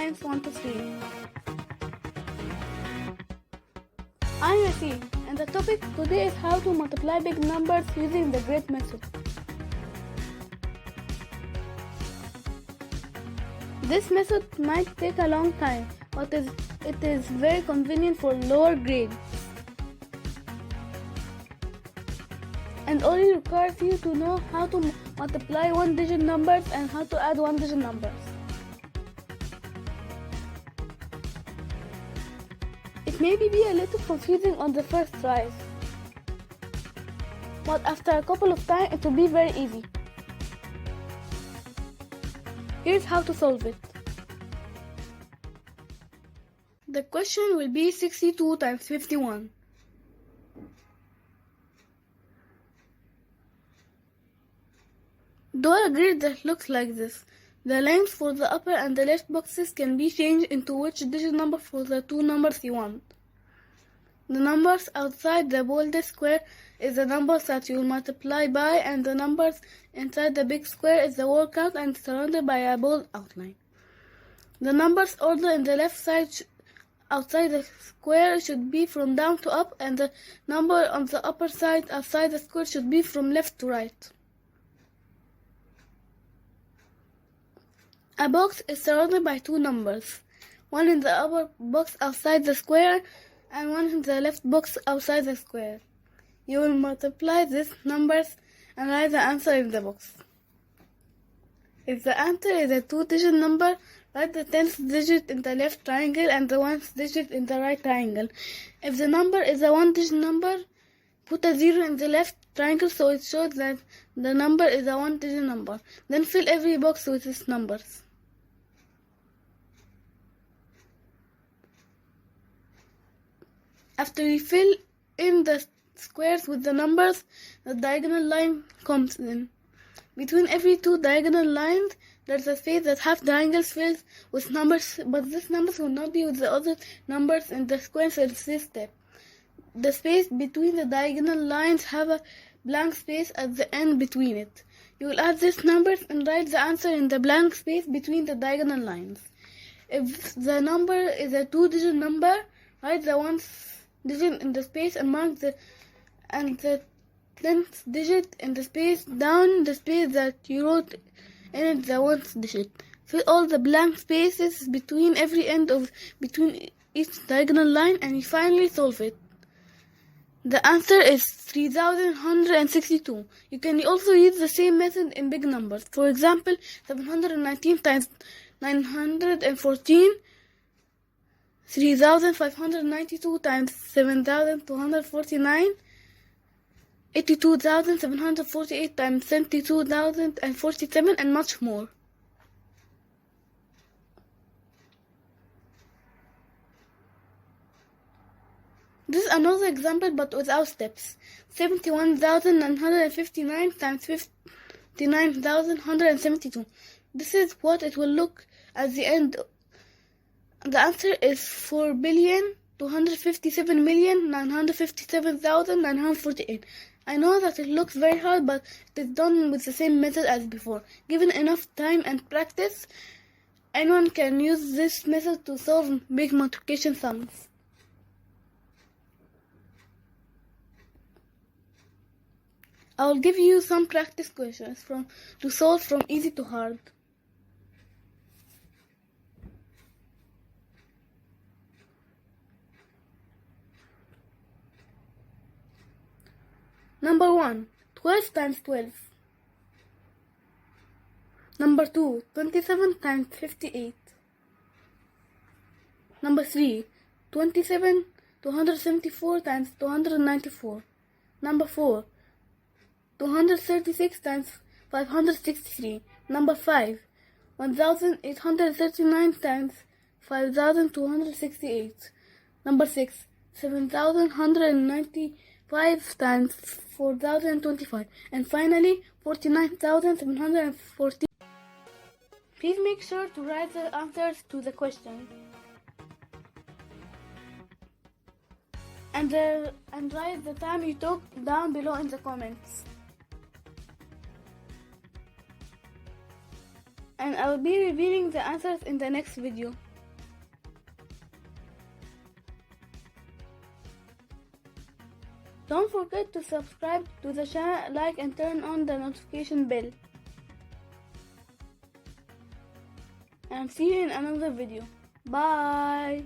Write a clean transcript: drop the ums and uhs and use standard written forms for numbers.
Science 1 to 3. I'm Yassin, and the topic today is how to multiply big numbers using the grid method. This method might take a long time, but it is very convenient for lower grades, and only requires you to know how to multiply one-digit numbers and how to add one-digit numbers. It may be a little confusing on the first try, but after a couple of times it will be very easy. Here's how to solve it. The question will be 62 times 51. Draw a grid that looks like this. The length for the upper and the left boxes can be changed into which digit number for the two numbers you want. The numbers outside the bolded square is the numbers that you will multiply by, and the numbers inside the big square is the word count and surrounded by a bold outline. The numbers order in the left side outside the square should be from down to up, and the number on the upper side outside the square should be from left to right. A box is surrounded by two numbers, one in the upper box outside the square and one in the left box outside the square. You will multiply these numbers and write the answer in the box. If the answer is a two-digit number, write the 10th digit in the left triangle and the 1st digit in the right triangle. If the number is a one-digit number, put a 0 in the left triangle so it shows that the number is a one-digit number. Then fill every box with its numbers. After you fill in the squares with the numbers, the diagonal line comes in. Between every two diagonal lines, there's a space that half triangles filled with numbers, but these numbers will not be with the other numbers in the squares in this step. The space between the diagonal lines have a blank space at the end between it. You will add these numbers and write the answer in the blank space between the diagonal lines. If the number is a two-digit number, write the one digit in the space and mark the 10th digit in the space down the space that you wrote in it the 1st digit. Fill all the blank spaces between every end of between each diagonal line and you finally solve it. The answer is 3162. You can also use the same method in big numbers. For example, 719 times 914, 3592 times 7249, 82,748 times 72,047, and much more. This is another example but without steps. 71,959 times 59,172. This is what it will look at the end. The answer is 4,257,957,948. I know that it looks very hard, but it is done with the same method as before. Given enough time and practice, anyone can use this method to solve big multiplication sums. I will give you some practice questions to solve from easy to hard. Number 1, 12 times 12. Number 2, 27 times 58. Number 3, 274 times 294. Number 4, 236 times 563. Number 5, 1839 times 5268. Number 6, 7195 times 4025. And finally, 49,740. Please make sure to write the answers to the question. And write the time you took down below in the comments. And I will be revealing the answers in the next video. Don't forget to subscribe to the channel, like and turn on the notification bell. And see you in another video. Bye.